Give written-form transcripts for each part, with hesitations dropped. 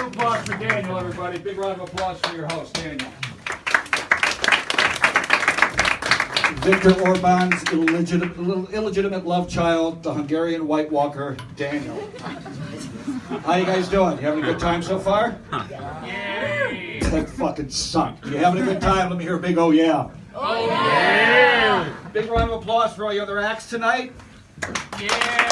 applause for Daniel, everybody. Big round of applause for your host, Daniel. Viktor Orban's illegitimate love child, the Hungarian White Walker, Daniel. How you guys doing? You having a good time so far? Yay! That fucking sucked. You having a good time? Let me hear a big oh yeah. Oh yeah! Big round of applause for all your other acts tonight. Yeah!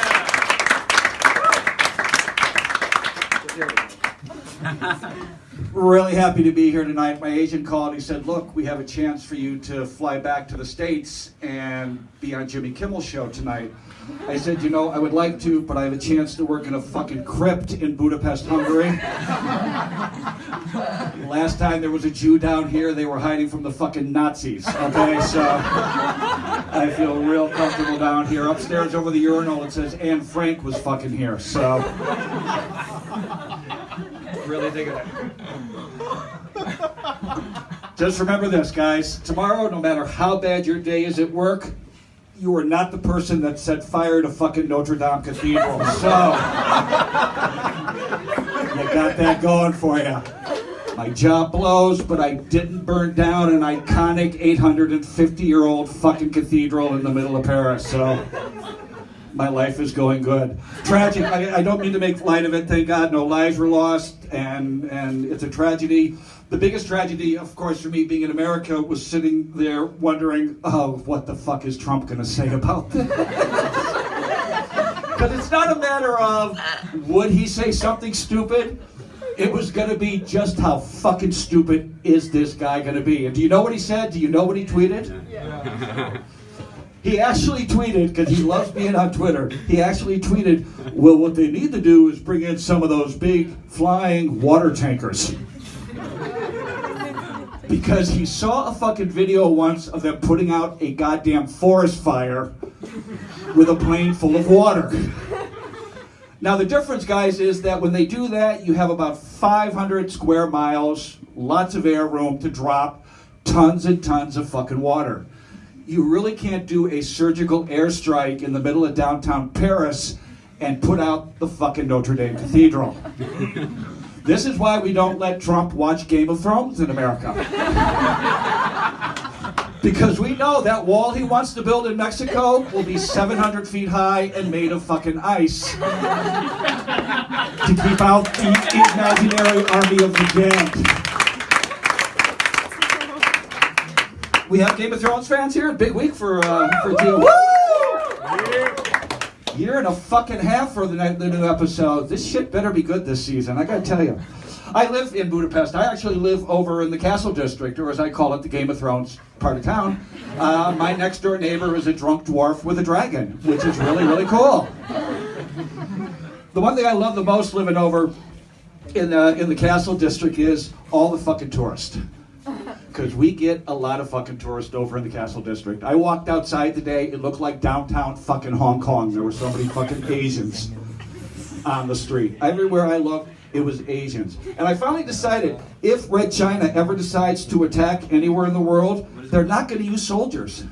Really happy to be here tonight. My agent called. He said, look, we have a chance for you to fly back to the States and be on Jimmy Kimmel's show tonight. I said, you know, I would like to, but I have a chance to work in a fucking crypt in Budapest, Hungary. Last time there was a Jew down here, they were hiding from the fucking Nazis, okay? So I feel real comfortable down here. Upstairs over the urinal, it says Anne Frank was fucking here, so. Really digging it. Just remember this, guys. Tomorrow, no matter how bad your day is at work, you are not the person that set fire to fucking Notre Dame Cathedral. So, you got that going for you. My job blows, but I didn't burn down an iconic 850-year-old fucking cathedral in the middle of Paris. So, my life is going good. Tragic. I don't mean to make light of it. Thank God no lives were lost, and it's a tragedy. The biggest tragedy, of course, for me being in America was sitting there wondering, oh, what the fuck is Trump going to say about this? Because it's not a matter of would he say something stupid. It was going to be just how fucking stupid is this guy going to be. And do you know what he said? Do you know what he tweeted? Yeah. He actually tweeted, because he loves being on Twitter, he actually tweeted, well, what they need to do is bring in some of those big flying water tankers. Because he saw a fucking video once of them putting out a goddamn forest fire with a plane full of water. Now the difference, guys, is that when they do that, you have about 500 square miles, lots of air room to drop tons and tons of fucking water. You really can't do a surgical airstrike in the middle of downtown Paris and put out the fucking Notre Dame Cathedral. This is why we don't let Trump watch Game of Thrones in America. Because we know that wall he wants to build in Mexico will be 700 feet high and made of fucking ice to keep out the imaginary army of the dead. We have Game of Thrones fans here. Big week for Gio. Woo! Year and a fucking half for the new episode. This shit better be good this season, I gotta tell you. I live in Budapest. I actually live over in the Castle District, or as I call it, the Game of Thrones part of town. My next door neighbor is a drunk dwarf with a dragon, which is really, really cool. The one thing I love the most living over in the Castle District is all the fucking tourists. Because we get a lot of fucking tourists over in the Castle District. I walked outside today, it looked like downtown fucking Hong Kong. There were so many fucking Asians on the street. Everywhere I looked, it was Asians. And I finally decided, if Red China ever decides to attack anywhere in the world, they're not going to use soldiers.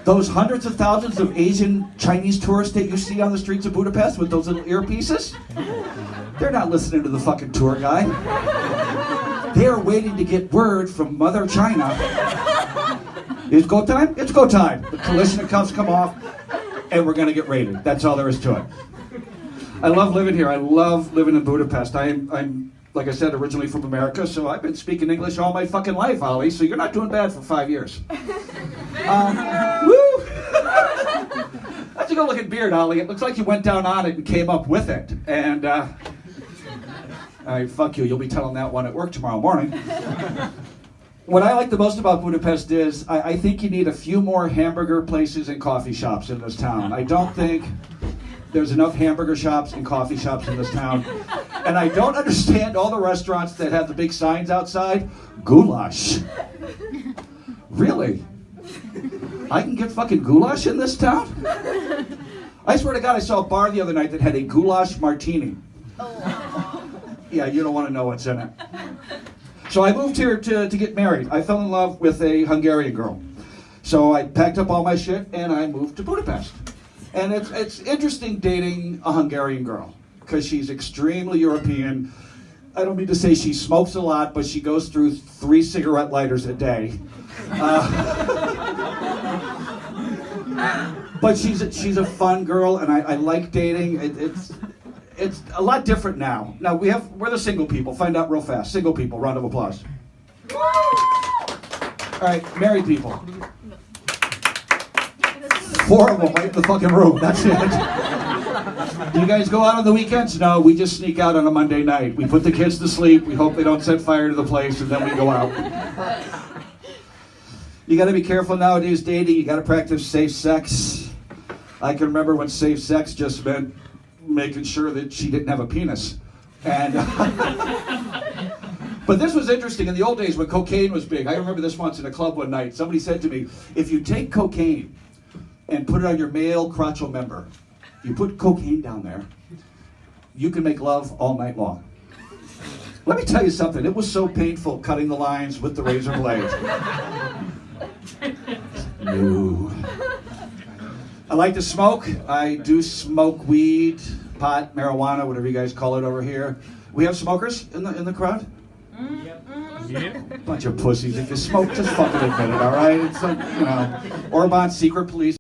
Those hundreds of thousands of Asian Chinese tourists that you see on the streets of Budapest with those little earpieces, they're not listening to the fucking tour guide. They're waiting to get word from Mother China. It's go time? It's go time. The Kalashnikovs come off, and we're going to get raided. That's all there is to it. I love living here. I love living in Budapest. I'm, like I said, originally from America, so I've been speaking English all my fucking life, Ollie, so you're not doing bad for 5 years. Woo! That's a good-looking beard, Ollie. It looks like you went down on it and came up with it. And, all right, fuck you. You'll be telling that one at work tomorrow morning. What I like the most about Budapest is I think you need a few more hamburger places and coffee shops in this town. I don't think there's enough hamburger shops and coffee shops in this town. And I don't understand all the restaurants that have the big signs outside. Goulash. Really? I can get fucking goulash in this town? I swear to God, I saw a bar the other night that had a goulash martini. Yeah, you don't want to know what's in it. So I moved here to get married. I fell in love with a Hungarian girl. So I packed up all my shit and I moved to Budapest. And it's interesting dating a Hungarian girl. because she's extremely European. I don't mean to say she smokes a lot, but she goes through 3 cigarette lighters a day. But she's a fun girl, and I like dating. It's a lot different now. Now we're the single people. Find out real fast. Single people. Round of applause. All right, married people. 4 of them right in the fucking room. That's it. Do you guys go out on the weekends? No, we just sneak out on a Monday night. We put the kids to sleep. We hope they don't set fire to the place, and then we go out. You got to be careful nowadays dating. You got to practice safe sex. I can remember when safe sex just meant making sure that she didn't have a penis. And but this was interesting in the old days when cocaine was big. I remember this once in a club one night. Somebody said to me, if you take cocaine and put it on your male crotchal member, you put cocaine down there, you can make love all night long. Let me tell you something. It was so painful cutting the lines with the razor blade. No. I like to smoke. I do smoke weed, pot, marijuana, whatever you guys call it over here. We have smokers in the crowd? Bunch of pussies. If you smoke, just fucking admit it, all right? It's like, Orban's secret police.